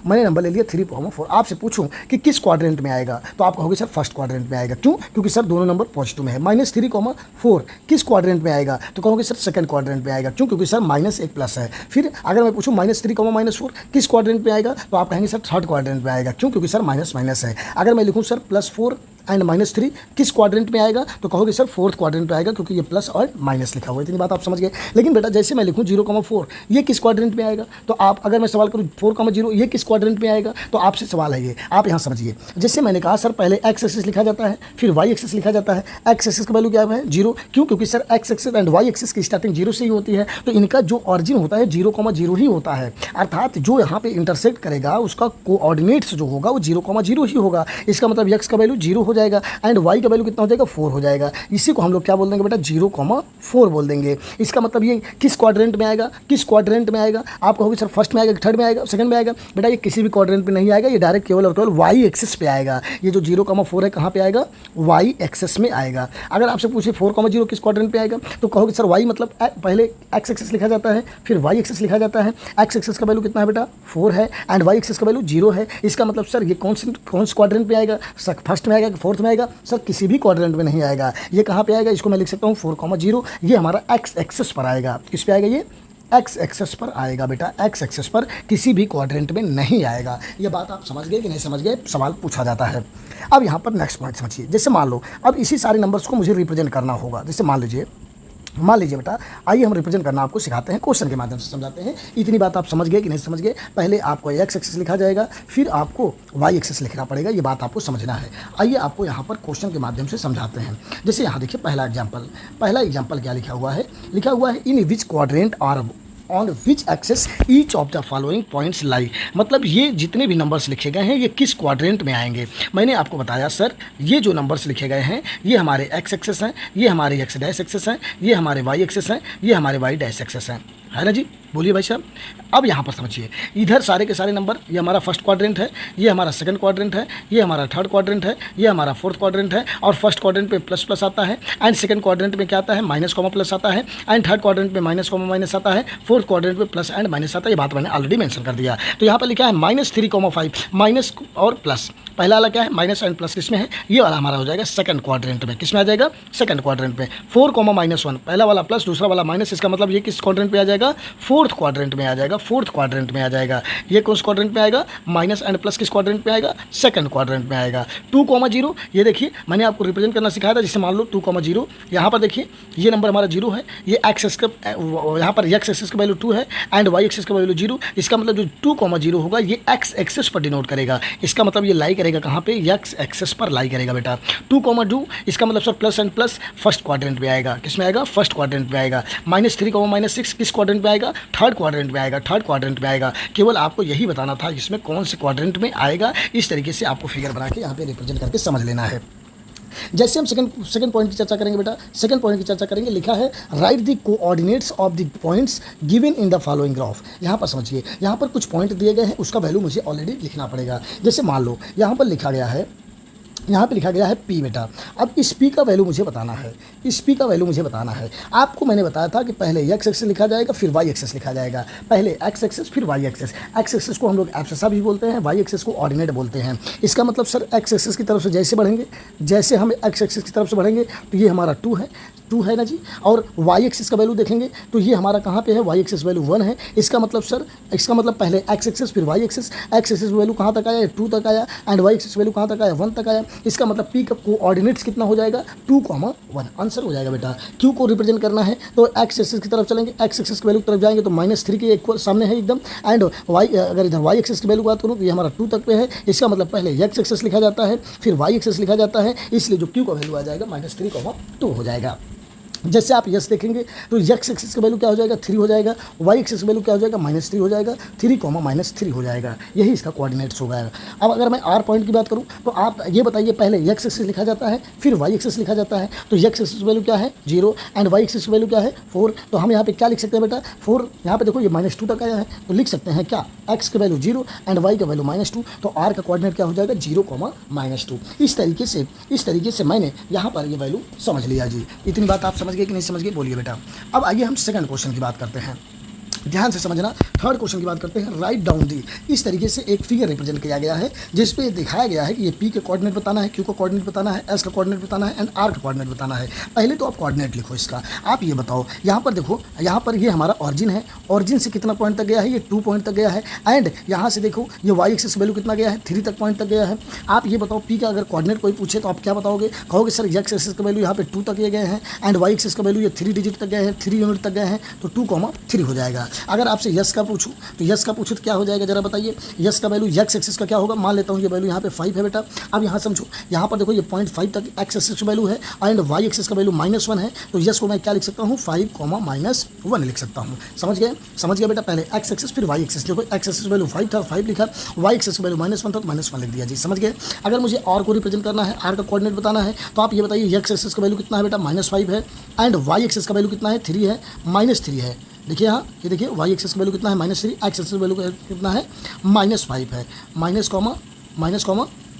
मैंने नंबर ले लिया 3,4। आपसे पूछूं कि किस क्वाड्रेंट में आएगा, तो आप कहोगे सर फर्स्ट क्वाड्रेंट में आएगा। क्यों? क्योंकि सर दोनों नंबर पॉजिटिव में है। -3,4 किस क्वाड्रेंट में आएगा, तो कहोगे सर सेकंड क्वाड्रेंट में आएगा। क्यों? क्योंकि सर माइनस एक प्लस है। फिर अगर मैं पूछूं -3,-4 किस क्वाड्रेंट में आएगा, तो आप कहेंगे सर थर्ड क्वाड्रेंट में आएगा। क्यों? क्योंकि सर माइनस माइनस है। अगर मैं लिखूँ सर +4 एंड -3 किस क्वाड्रेंट में आएगा, तो कहोगे सर फोर्थ क्वाड्रेंट में आएगा, क्योंकि ये प्लस और माइनस लिखा हुआ है। इतनी बात आप समझ गए। लेकिन बेटा जैसे मैं लिखूँ 0,4 ये किस क्वाड्रेंट में आएगा, तो आप अगर मैं सवाल करूँ 4,0 ये किस क्वाड्रेंट में आएगा, तो आपसे सवाल है ये, आप यहाँ समझिए। जैसे मैंने कहा सर पहले एक्स एक्सिस लिखा जाता है, फिर वाई एक्सिस लिखा जाता है। एक्स एक्सिस का वैल्यू क्या है, 0। क्यों? क्योंकि sir x axis and y axis की स्टार्टिंग 0 से ही होती है, तो इनका जो ऑरिजिन होता है 0,0 ही होता है। अर्थात जो यहाँ पे इंटरसेक्ट करेगा उसका कोऑर्डिनेट्स जो होगा वो 0,0 ही होगा। इसका मतलब एक्स का वैल्यू 0 हो जाएगा एंड वाई का वैल्यू कितना हो जाएगा, 4 हो जाएगा। इसी को हम लोग क्या बोल देंगे बेटा, 0,4 बोल देंगे। इसका मतलब ये किस क्वाड्रेंट में आएगा, किस क्वाड्रेंट में आएगा, आप कहोगे सर फर्स्ट में आएगा, थर्ड में आएगा, सेकंड में आएगा। बेटा ये किसी भी क्वाड्रेंट में नहीं आएगा, ये डायरेक्ट केवल और केवल वाई एक्सिस पे आएगा। ये जो 0,4 है कहाँ पे आएगा, वाई एक्सिस में आएगा। अगर आपसे पूछे 4,0 किस क्वाड्रेंट पे आएगा, तो कहोगे सर वाई मतलब पहले एक्स एक्सिस लिखा जाता है, फिर वाई एक्सिस लिखा जाता है। एक्स एक्सिस का वैल्यू कितना है बेटा, 4 है, एंड वाई एक्सिस का वैल्यू 0 है। इसका मतलब सर ये कौन से क्वाड्रेंट पे आएगा, फर्स्ट में आएगा कि फोर्थ में आएगा, सर किसी भी क्वाड्रेंट में नहीं आएगा। ये कहाँ पे आएगा, इसको मैं लिख सकता हूँ 4,0, ये हमारा एक्स एक्सिस पर आएगा। किस पे आएगा, ये एक्स एक्सेस पर आएगा बेटा, एक्स एक्सेस पर, किसी भी क्वाड्रेंट में नहीं आएगा। ये बात आप समझ गए कि नहीं समझ गए, सवाल पूछा जाता है। अब यहाँ पर नेक्स्ट पॉइंट समझिए। जैसे मान लो अब इसी सारे नंबर्स को मुझे रिप्रेजेंट करना होगा। जैसे मान लीजिए बेटा, आइए हम रिप्रेजेंट करना आपको सिखाते हैं, क्वेश्चन के माध्यम से समझाते हैं। इतनी बात आप समझ गए कि नहीं समझ गए। पहले आपको एक्स एक्सिस लिखा जाएगा, फिर आपको वाई एक्सिस लिखना पड़ेगा। ये बात आपको समझना है। आइए आपको यहाँ पर क्वेश्चन के माध्यम से समझाते हैं। जैसे यहाँ देखिए पहला एग्जाम्पल क्या लिखा हुआ है, in which quadrant or on which axes each of the following points lie. मतलब ये जितने भी नंबर्स लिखे गए हैं ये किस क्वाड्रेंट में आएंगे। मैंने आपको बताया सर ये जो नंबर्स लिखे गए हैं ये हमारे एक्स एक्सेस हैं, ये हमारे एक्स डैश एक्सेस हैं, ये हमारे वाई एक्सेस हैं, ये हमारे वाई डैश एक्सेस हैं, है ना जी। बोलिए भाई साहब। अब यहाँ पर समझिए, इधर सारे के सारे नंबर, ये हमारा फर्स्ट क्वाड्रेंट है, ये हमारा सेकंड क्वाड्रेंट है, ये हमारा थर्ड क्वाड्रेंट है, ये हमारा फोर्थ क्वाड्रेंट है। और फर्स्ट क्वाड्रेंट पे प्लस प्लस आता है, एंड सेकंड क्वाड्रेंट में क्या आता है, माइनस कॉमा प्लस आता है, एंड थर्ड क्वाड्रेंट में माइनस कॉमा माइनस आता है, फोर्थ क्वाड्रेंट में प्लस एंड माइनस आता है। ये बात मैंने ऑलरेडी मेंशन कर दिया। तो यहाँ पर लिखा है -3,5 माइनस और प्लस। पहला वाला क्या है, माइनस एंड प्लस किसमें है, ये वाला हमारा हो जाएगा सेकंड क्वाड्रेंट में। किसमें आ जाएगा, सेकंड क्वाड्रेंट में। 4,-1 पहला वाला प्लस, दूसरा वाला माइनस, इसका मतलब ये किस क्वाड्रेंट पे आ जाएगा, फोर्थ क्वाड्रेंट में आ जाएगा, फोर्थ क्वाड्रेंट में आ जाएगा। ये कौन क्वाड्रेंट में आएगा, माइनस एंड प्लस किस क्वाड्रेंट में आएगा, सेकंड क्वाड्रेंट में आएगा। 2,0 ये देखिए मैंने आपको रिप्रेजेंट करना सिखाया था। जैसे मान लो 2,0 यहाँ पर देखिए ये नंबर हमारा 0 है, ये एक्स एक्सिस का यहाँ पर एक्स एक्सिस का वैल्यू 2 है एंड वाई एक्सिस का वैल्यू 0। इसका मतलब जो 2,0 होगा ये एक्स एक्सिस पर डिनोट करेगा। इसका मतलब ये लाई करेगा करेगा कहाँ पे, एक्स एक्सेस पर लाई करेगा बेटा। 2,2 इसका मतलब sir plus and plus first quadrant में आएगा, किस में आएगा, फर्स्ट क्वाड्रेंट में आएगा। -3, -6 किस क्वाड्रेंट में आएगा, थर्ड क्वाड्रेंट में आएगा, थर्ड क्वाड्रेंट में आएगा। केवल आपको यही बताना था इसमें कौन से क्वाड्रेंट में आएगा, इस तरीके से आपको फिगर बना के यहाँ पे रिप्रेजेंट करके समझ लेना है। जैसे हम सेकंड पॉइंट की चर्चा करेंगे बेटा, सेकंड पॉइंट की चर्चा करेंगे, लिखा है right the coordinates of the points given in the following graph. यहाँ पर समझिए, यहाँ पर कुछ पॉइंट दिए गए हैं, उसका वैल्यू मुझे ऑलरेडी लिखना पड़ेगा। जैसे मान लो यहाँ पर लिखा गया है, यहाँ पे लिखा गया है P बेटा। अब इस P का वैल्यू मुझे बताना है, इस P का वैल्यू मुझे बताना है। आपको मैंने बताया था कि पहले x एक्सेस लिखा जाएगा, फिर y एक्सेस लिखा जाएगा, पहले x एक्सेस फिर y एक्सेस। x एक्सेस को हम लोग एब्सिसा भी बोलते हैं, y एक्सेस को ऑर्डिनेट बोलते हैं। इसका मतलब सर x एक्सेस की तरफ से जैसे बढ़ेंगे, जैसे हम x एक्सेस की तरफ से बढ़ेंगे तो ये हमारा 2 है ना जी। और y एक्सेस का वैल्यू देखेंगे तो ये हमारा कहाँ पे है, y एक्सेस वैल्यू 1 है। इसका मतलब सर, इसका मतलब पहले x एक्सेस फिर y axis, x axis value कहाँ तक आया, 2 तक आया, एंड y एक्सेस वैल्यू कहाँ तक आया, 1 तक आया। इसका मतलब P का कोऑर्डिनेट्स कितना हो जाएगा, 2,1 आंसर हो जाएगा बेटा। Q को रिप्रेजेंट करना है तो x एक्सेस की तरफ चलेंगे, x एक्सेस की वैल्यू की तरफ जाएंगे तो -3 के इक्वल सामने है एकदम, एंड y अगर इधर y एक्सेस की वैल्यू बात करूँ तो ये हमारा 2 तक पे है। इसका मतलब पहले x एक्सेस लिखा जाता है, फिर y एक्सेस लिखा जाता है, इसलिए जो Q का वैल्यू आ जाएगा -3,2 हो जाएगा। जैसे आप यस देखेंगे तो x एक्सिस का वैल्यू क्या हो जाएगा, 3 हो जाएगा, y एक्सिस का वैल्यू क्या हो जाएगा, -3 हो जाएगा, 3, -3 हो जाएगा। यही इसका कोऑर्डिनेट्स होगा। अब अगर मैं r पॉइंट की बात करूं तो आप ये बताइए, पहले x एक्सिस लिखा जाता है, फिर y एक्सिस लिखा जाता है, तो x एक्सिस की वैल्यू क्या है, 0, एंड y एक्सिस की वैल्यू क्या है, 4। तो हम यहाँ पे क्या लिख सकते हैं बेटा, 4। यहाँ पे देखो ये -2 तक आया है, तो लिख सकते हैं क्या, x की वैल्यू 0 एंड y का वैल्यू -2, तो r का कोऑर्डिनेट क्या हो जाएगा, 0, -2। इस तरीके से मैंने यहाँ पर ये वैल्यू समझ लिया जी। इतनी बात आप समझ गए कि नहीं समझ गए, बोलिए बेटा। अब आइए हम सेकंड क्वेश्चन की बात करते हैं, ध्यान से समझना। थर्ड क्वेश्चन की बात करते हैं, राइट डाउन दी। इस तरीके से एक फिगर रिप्रेजेंट किया गया है जिस पे दिखाया गया है कि ये P के कोऑर्डिनेट बताना है, Q का कोऑर्डिनेट बताना है, S का कोऑर्डिनेट बताना है, एंड R का कोऑर्डिनेट बताना है। पहले तो आप कोऑर्डिनेट लिखो इसका। आप ये बताओ, यहाँ पर देखो, यहाँ पर ये हमारा ऑरिजिन है, ऑरिजिन से कितना पॉइंट तक गया है, ये 2 पॉइंट तक गया है, एंड यहाँ से देखो ये y एक्सिस वैल्यू कितना गया है, 3 तक पॉइंट तक गया है। आप ये बताओ P का अगर कोऑर्डिनेट कोई पूछे तो आप क्या बताओगे, कहोगे सर x एक्सिस का वैल्यू यहाँ पे 2 तक ये गए हैं, एंड y एक्सिस का वैल्यू ये 3 डिजिट तक गए हैं, 3 यूनिट तक गए हैं, तो 2,3 हो जाएगा। अगर आपसे यस का पूछूं तो यस का पूछूं तो क्या हो जाएगा, जरा बताइए। यस का वैल्यू x एक्सिस का क्या होगा, मान लेता हूँ ये वैल्यू यहाँ पे 5 है बेटा। अब यहाँ समझो, यहाँ पर देखो ये 0.5 तक x एक्सिस वैल्यू है, एंड y एक्सिस का वैल्यू -1 है, तो यस को मैं क्या लिख सकता हूँ, 5, -1 लिख सकता हूँ। समझ गए बेटा। पहले x एक्सिस फिर y एक्सिस। देखो x एक्सिस वैल्यू 5 था, 5 लिखा, y एक्सिस का वैल्यू -1 था तो -1 लिख दिया जी। समझ गए। अगर मुझे r को रिप्रेजेंट करना है, r का कोऑर्डिनेट बताना है, तो आप ये बताइए x एक्सिस का वैल्यू कितना है बेटा, -5 है, एंड y एक्सिस का वैल्यू कितना है, 3 है, -3 है। देखिए यहाँ, ये देखिए y एक्सिस का वैल्यू कितना है, -3, x एक्सिस वैल्यू कितना है, -5 है, -5,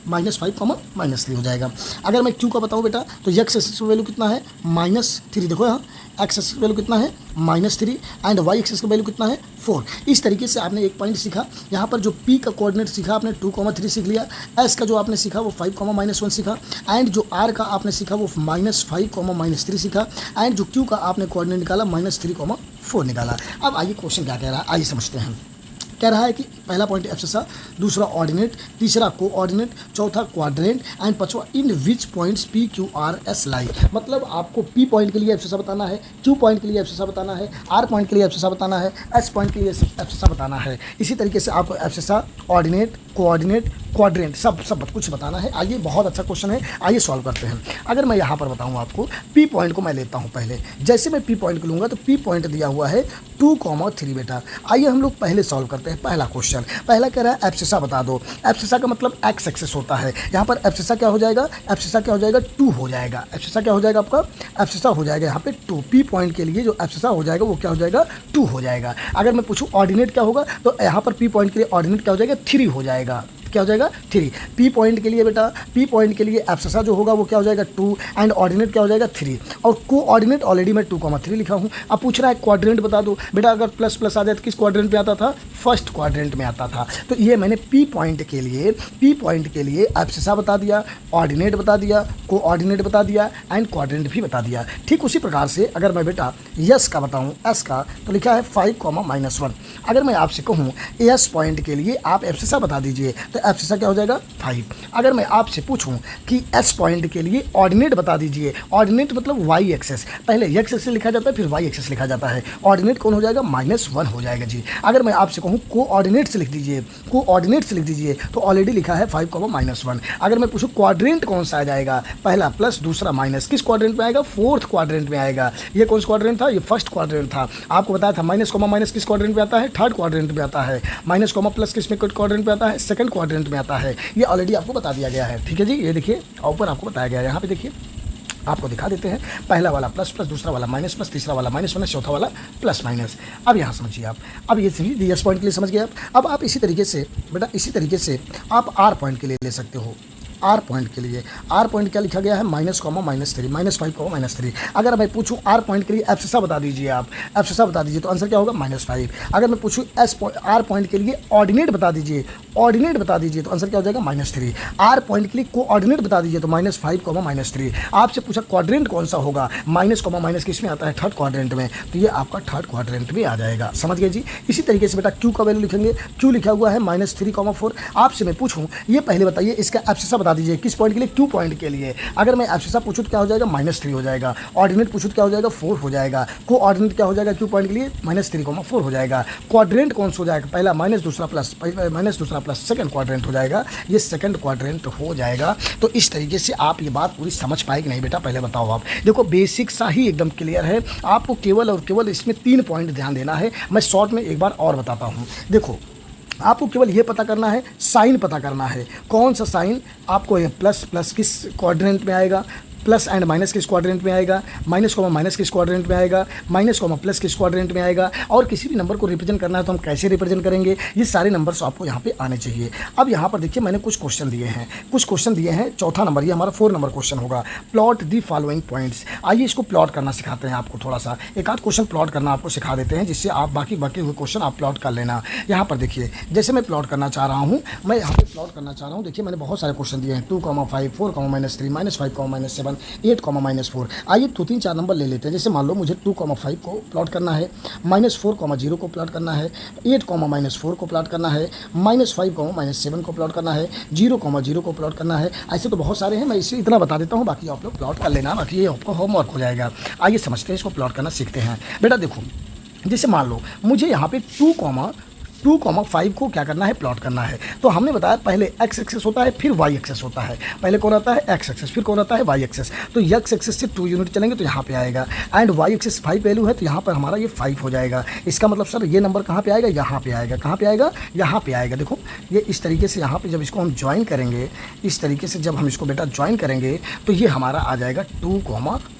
-3 हो जाएगा। अगर मैं Q का बताऊँ बेटा तो x एक्सिस वैल्यू कितना है, -3। देखो यहाँ x एक्सिस वैल्यू कितना है, -3, एंड y एक्सिस का वैल्यू कितना है, 4। इस तरीके से आपने एक पॉइंट सीखा। यहाँ पर जो P का कोऑर्डिनेट सीखा आपने 2,3 सीख लिया, S का जो आपने सीखा वो 5, -1 सीखा, एंड जो R का आपने सीखा वो -5, -3 सीखा, एंड जो Q का आपने कोऑर्डिनेट निकाला -3, 4 निकाला। अब आइए क्वेश्चन क्या कह रहा है, आइए समझते हैं। कह रहा है कि पहला पॉइंट एब्सिसा, दूसरा ऑर्डिनेट, तीसरा कोऑर्डिनेट, चौथा क्वाड्रेंट, एंड पांचवा in which points P, Q, R, S lie. मतलब आपको P पॉइंट के लिए एब्सिसा बताना है, Q पॉइंट के लिए एब्सिसा बताना है, R पॉइंट के लिए एब्सिसा बताना है, S पॉइंट के लिए एब्सिसा बताना है। इसी तरीके से आपको एब्सिसा, ऑर्डिनेट, कोऑर्डिनेट, क्वाड्रेंट सब कुछ बताना है। आइए, बहुत अच्छा क्वेश्चन है, आइए सॉल्व करते हैं। अगर मैं यहाँ पर बताऊँ आपको, P पॉइंट को मैं लेता हूँ पहले। जैसे मैं P पॉइंट को लूँगा तो P पॉइंट दिया हुआ है 2,3 बेटा। आइए हम लोग पहले सॉल्व करते हैं। पहला क्वेश्चन, पहला कह रहा है एब्सिसा बता दो। एब्सिसा का मतलब x एक्सिस होता है। यहाँ पर एब्सिसा क्या हो जाएगा, एब्सिसा क्या हो जाएगा, 2 हो जाएगा। एब्सिसा क्या हो जाएगा आपका, एब्सिसा हो जाएगा यहाँ पे 2। P पॉइंट के लिए जो एब्सिसा हो जाएगा वो क्या हो जाएगा, 2 हो जाएगा। अगर मैं पूछूँ ऑर्डिनेट क्या होगा, तो यहाँ पर P पॉइंट के लिए ऑर्डिनेट क्या हो जाएगा, 3 हो जाएगा। क्या हो जाएगा, 3। P पॉइंट के लिए बेटा, P पॉइंट के लिए एब्सिसा जो होगा वो क्या हो जाएगा, 2, एंड ऑर्डिनेट क्या हो जाएगा, 3, और कोऑर्डिनेट ऑलरेडी मैं 2,3 लिखा हूँ। अब पूछ रहा है क्वाड्रेंट बता दो। बेटा अगर प्लस आ जाए तो किस क्वाड्रेंट में आता था, फर्स्ट क्वाड्रेंट में आता था। तो ये मैंने P पॉइंट के लिए एब्सिसा बता दिया, ऑर्डिनेट बता दिया, कोऑर्डिनेट बता दिया, एंड क्वाड्रेंट भी बता दिया। ठीक उसी प्रकार से अगर मैं बेटा यस का बताऊँ, एस का, तो लिखा है 5, -1। अगर मैं आपसे कहूँ एस पॉइंट के लिए आप एब्सिसा बता दीजिए, तो एब्सिसा क्या हो जाएगा, 5। अगर मैं आपसे पूछूं कि एस पॉइंट के लिए ऑर्डिनेट बता दीजिए, ऑर्डिनेट मतलब y एक्सिस, पहले x एक्सिस लिखा जाता है फिर y एक्सिस लिखा जाता है, ऑर्डिनेट कौन हो जाएगा, -1 हो जाएगा जी। अगर मैं आपसे कहूं कहूँ कोऑर्डिनेट्स लिख दीजिए, कोऑर्डिनेट्स लिख दीजिए, तो ऑलरेडी लिखा है 5 -1। अगर मैं पूछूँ क्वाड्रेंट कौन सा आ जाएगा, पहला प्लस दूसरा माइनस, किस क्वाड्रेंट में आएगा, फोर्थ क्वाड्रेंट में आएगा। ये कौन सा क्वाड्रेंट था, ये फर्स्ट क्वाड्रेंट था। आपको बताया था माइनस कॉमा माइनस किस क्वाड्रेंट में आता है, थर्ड क्वाड्रेंट में आता है। माइनस कॉमा प्लस किस में क्वाड्रेंट में आता है, सेकंड क्वाड्रेंट में आता है। ये ऑलरेडी आपको बता दिया गया है, ठीक है जी। ये देखिए ऊपर आपको बताया गया है, यहाँ पे देखिए आपको दिखा देते हैं। पहला वाला प्लस प्लस, दूसरा वाला माइनस प्लस, तीसरा वाला माइनस माइनस, चौथा वाला प्लस माइनस। अब यहाँ समझिए आप, अब ये समझिए यस पॉइंट के लिए समझ गए आप। अब आप इसी तरीके से बेटा, इसी तरीके से आप आर पॉइंट के लिए ले सकते हो। आर पॉइंट के लिए, आर पॉइंट क्या लिखा गया है, -, -3, -5, -3। अगर मैं पूछूं आर पॉइंट के लिए एब्सिसा बता दीजिए आप, एब्सिसा बता दीजिए तो आंसर क्या होगा, -5। अगर मैं पूछूं आर पॉइंट के लिए ऑर्डिनेट बता दीजिए, ऑर्डिनेट बता दीजिए तो आंसर क्या हो जाएगा, -3। आर पॉइंट के लिए कोऑर्डिनेट बता दीजिए तो -5, -3। आपसे पूछा क्वाड्रेंट कौन सा होगा, माइनस किस में आता है, थर्ड क्वाड्रेंट में, तो ये आपका थर्ड क्वाड्रेंट में आ जाएगा। समझ गए जी। इसी तरीके से बेटा क्यू का वैल्यू लिखेंगे, क्यू लिखा हुआ है -3, 4। आपसे मैं पूछूं ये पहले बताइए इसका एब्सिसा बता दीजिए, किस पॉइंट के लिए, क्यू पॉइंट के लिए। अगर मैं एब्सिसा पूछूं तो क्या हो जाएगा, -3 हो जाएगा। ऑर्डिनेट पूछूं तो क्या हो जाएगा, 4 हो जाएगा। कोऑर्डिनेट क्या हो जाएगा क्यू पॉइंट के लिए, -3, 4 हो जाएगा। क्वाड्रेंट कौन सा हो जाएगा, पहला माइनस दूसरा प्लस, माइनस दूसरा प्लस, सेकंड क्वाड्रेंट हो जाएगा, ये सेकंड क्वाड्रेंट हो जाएगा। तो इस तरीके से आप ये बात पूरी समझ पाए कि नहीं बेटा, पहले बताओ आप। देखो बेसिक सा ही एकदम क्लियर है, आपको केवल और केवल इसमें 3 पॉइंट ध्यान देना है। मैं शॉर्ट में एक बार और बताता हूँ। देखो आपको केवल ये पता करना है, साइन पता करना है, कौन सा साइन आपको ये प्लस प्लस किस क्वाड्रेंट में आएगा, प्लस एंड माइनस किस क्वाड्रेंट में आएगा, माइनस कॉमा माइनस किस क्वाड्रेंट में आएगा, माइनस कॉमा प्लस किस क्वाड्रेंट में आएगा, और किसी भी नंबर को रिप्रेजेंट करना है तो हम कैसे रिप्रेजेंट करेंगे, ये सारे नंबर्स आपको यहाँ पे आने चाहिए। अब यहाँ पर देखिए मैंने कुछ क्वेश्चन दिए हैं, चौथा नंबर, ये हमारा 4 नंबर क्वेश्चन होगा। Plot the following points. आइए इसको प्लॉट करना सिखाते हैं आपको, थोड़ा सा एक आध क्वेश्चन प्लॉट करना आपको सिखा देते हैं, जिससे आप बाकी हुए क्वेश्चन आप प्लॉट कर लेना। यहाँ पर देखिए जैसे मैं प्लॉट करना चाह रहा हूँ, मैं यहाँ पे प्लॉट करना चाह रहा हूँ। देखिए मैंने बहुत सारे क्वेश्चन दिए हैं, 2, 5, 4, -3, -5, -7, 8, -4। आइए 2, 3, 4 नंबर ले लेते हैं। जैसे मान लो मुझे 2, 5 को प्लॉट करना है, -4, 0 को प्लॉट करना है, 8, -4 को प्लॉट करना है, -5, -7 को प्लॉट करना है, 0, 0 को प्लॉट करना है। ऐसे तो बहुत सारे हैं, मैं इसे इतना बता देता हूँ, बाकी आप लोग प्लॉट कर लेना, बाकी ये आपका होमवर्क हो जाएगा। आइए समझते हैं, इसको प्लॉट करना सीखते हैं। बेटा देखो जैसे मान लो मुझे यहाँ पे 2, 5 को क्या करना है, प्लॉट करना है। तो हमने बताया पहले एक्स एक्सेस होता है, फिर वाई एक्सेस होता है। पहले कौन आता है, एक्स एक्सेस, फिर कौन आता है, वाई एक्सेस। तो एक्स एक्सेस से 2 यूनिट चलेंगे तो यहाँ पे आएगा, एंड वाई एक्सेस 5 वैल्यू है तो यहाँ पर हमारा ये 5 हो जाएगा। इसका मतलब सर ये नंबर कहाँ पे आएगा, यहाँ पे आएगा। कहाँ पे आएगा, यहाँ पे आएगा। देखो ये इस तरीके से यहाँ पे जब इसको हम ज्वाइन करेंगे, इस तरीके से जब हम इसको बेटा ज्वाइन करेंगे तो ये हमारा आ जाएगा 2,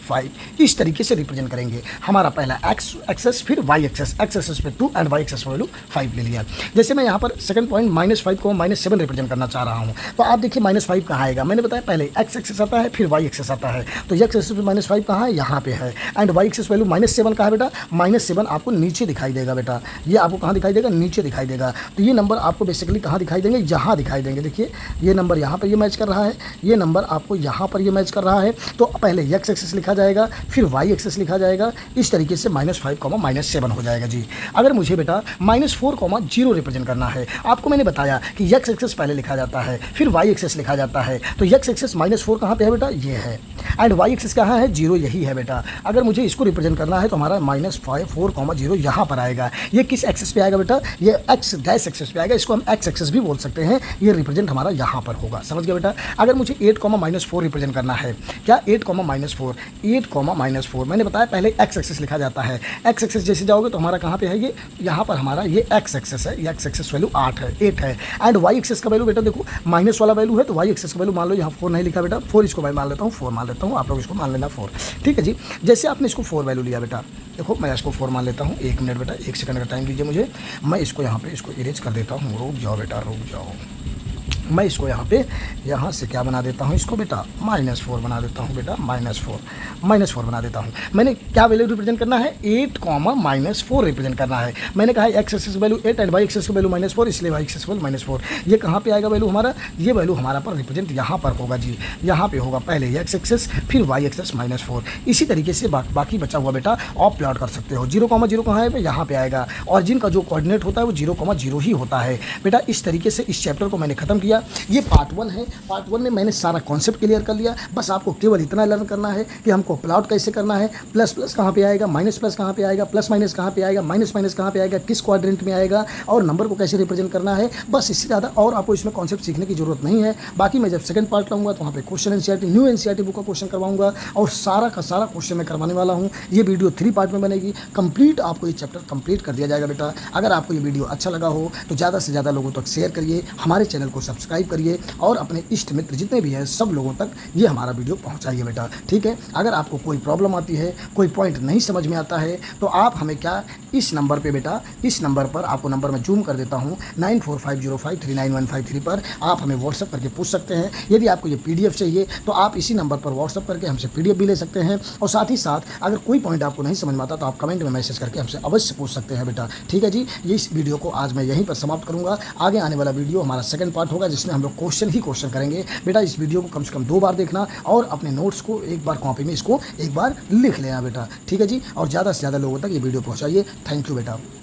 5। इस तरीके से रिप्रेजेंट करेंगे। हमारा पहला एक्स एक्सेस, फिर वाई एक्सेस, एक्स एक्सेस पे 2 एंड वाई एक्सेस वैल्यू 5 ले लिया। जैसे मैं यहाँ पर सेकंड पॉइंट -5 को -7 रिप्रेजेंट करना चाह रहा हूँ, तो आप देखिए -5 कहाँ आएगा। मैंने बताया पहले एक्स एक्सेस आता है, फिर वाई एक्सेस आता है। तो एक्स एक्सेस पे -5 कहाँ है, यहाँ पे है, एंड वाई एक्सेस वैल्यू -7 कहाँ है बेटा, -7 आपको नीचे दिखाई देगा बेटा। ये आपको कहाँ दिखाई देगा, नीचे दिखाई देगा। तो ये नंबर आपको बेसिकली कहाँ दिखाई देंगे, यहाँ दिखाई देंगे। देखिए ये नंबर यहाँ पर ये मैच कर रहा है, ये नंबर आपको यहाँ पर ये मैच कर रहा है। तो पहले एक्स एक्सेस लिखा जाएगा, फिर वाई एक्सेस लिखा जाएगा। इस तरीके से -5, -7 हो जाएगा जी। अगर मुझे बेटा -4, 0 रिप्रेजेंट करना है, आपको मैंने बताया कि एक्स एक्सेस पहले लिखा जाता है, फिर वाई एक्सेस लिखा जाता है। तो एक्स एक्सेस -4 कहाँ पे है बेटा, ये है, एंड वाई एक्सेस कहाँ है, 0 यही है बेटा। अगर मुझे इसको रिप्रेजेंट करना है तो हमारा -4, 0 यहाँ पर आएगा। ये किस एक्सेस पे आएगा बेटा, ये एक्स डैश एक्सेस पे आएगा। इसको हम एक्स एक्सेस भी बोल सकते हैं। ये रिप्रेजेंट हमारा यहाँ पर होगा, समझ गया बेटा। अगर मुझे 8, -4 रिप्रेजेंट करना है, क्या 8, -4 मैंने बताया पहले एक्स एक्सेस लिखा जाता है। एक्स एक्सेस जैसे जाओगे तो हमारा कहाँ पे है, ये यहाँ पर हमारा ये एक्स एक्सेस है। ये एक्स एक्सेस वैल्यू 8 है, एंड वाई एक्सेस का वैल्यू बेटा देखो माइनस वाला वैल्यू है, तो वाई एक्सेस का वैल्यू मान लो यहाँ 4 नहीं लिखा बेटा, 4 इसको मैं मान लेता हूँ, 4 मान लेता हूँ, आप लोग इसको मान लेना 4। ठीक है जी। जैसे आपने इसको 4 वैल्यू लिया बेटा, देखो मैं इसको 4 मान लेता हूँ। 1 मिनट बेटा, 1 सेकंड का टाइम दीजिए मुझे। मैं इसको यहाँ पे इसको इरेज कर देता हूँ। रुक जाओ बेटा, रुक जाओ। मैं इसको यहाँ से क्या बना देता हूँ, इसको बेटा -4 बना देता हूँ बेटा, -4 बना देता हूँ। मैंने क्या वैल्यू रिप्रेजेंट करना है, 8, -4 रिप्रेजेंट करना है। मैंने कहा x axis value 8 and y axis की वैल्यू -4, इसलिए वाई एक्सेस वैल्यू -4। ये कहाँ पे आएगा वैल्यू हमारा, ये वैल्यू हमारा पर रिप्रेजेंट यहाँ पर होगा जी। यहाँ पे होगा पहले एक्स एक्सेस, फिर वाई एक्सेस -4। इसी तरीके से बाकी बचा हुआ बेटा आप प्लॉट कर सकते हो। 0, 0 कहाँ है, यहाँ पे आएगा। और जिनका जो कोऑर्डिनेट होता है वो 0, 0 ही होता है बेटा। इस तरीके से इस चैप्टर को मैंने खत्म किया। बेटा ये पार्ट 1 है। पार्ट 1 में मैंने सारा कॉन्सेप्ट क्लियर कर लिया। बस आपको केवल इतना लर्न करना है कि हमको प्लॉट कैसे करना है, प्लस प्लस कहाँ पे आएगा, माइनस प्लस कहाँ पे आएगा, प्लस माइनस कहाँ पे आएगा, माइनस माइनस कहाँ पे आएगा, किस क्वाड्रेंट में आएगा और नंबर को कैसे रिप्रेजेंट करना है। बस इससे ज़्यादा और आपको इसमें कॉन्सेप्ट सीखने की जरूरत नहीं है। बाकी मैं जब सेकंड पार्ट लाऊंगा तो वहाँ पे question NCERT, new NCERT book का क्वेश्चन करवाऊंगा और सारा का सारा क्वेश्चन मैं करवाने वाला हूँ। ये वीडियो 3 पार्ट में बनेगी। कंप्लीट आपको ये चैप्टर कंप्लीट कर दिया जाएगा बेटा। अगर आपको ये वीडियो अच्छा लगा हो तो ज़्यादा से ज़्यादा लोगों तक शेयर करिए, हमारे चैनल को सब्सक्राइब करिए और अपने इष्ट मित्र जितने भी हैं सब लोगों तक ये हमारा वीडियो पहुँचाइए बेटा। ठीक है, अगर आपको कोई प्रॉब्लम आती है, कोई पॉइंट नहीं समझ में आता है तो आप हमें क्या इस नंबर पे बेटा, इस नंबर पर आपको नंबर मैं जूम कर देता हूँ 9450539153 पर आप हमें व्हाट्सअप करके पूछ सकते हैं। यदि आपको ये पीडीएफ चाहिए तो आप इसी नंबर पर व्हाट्सअप करके हमसे पीडीएफ भी ले सकते हैं और साथ ही साथ अगर कोई पॉइंट आपको नहीं समझ में आता तो आप कमेंट में मैसेज करके हमसे अवश्य पूछ सकते हैं बेटा। ठीक है जी, ये इस वीडियो को आज मैं यहीं पर समाप्त करूँगा। आगे आने वाला वीडियो हमारा सेकंड पार्ट होगा जिसमें हम लोग क्वेश्चन ही क्वेश्चन करेंगे बेटा। इस वीडियो को कम से कम 2 बार देखना और अपने नोट्स को एक बार कॉपी में इसको एक बार लिख लेना बेटा। ठीक है जी, और ज़्यादा से ज़्यादा लोगों तक ये वीडियो पहुँचाइए। थैंक यू बेटा।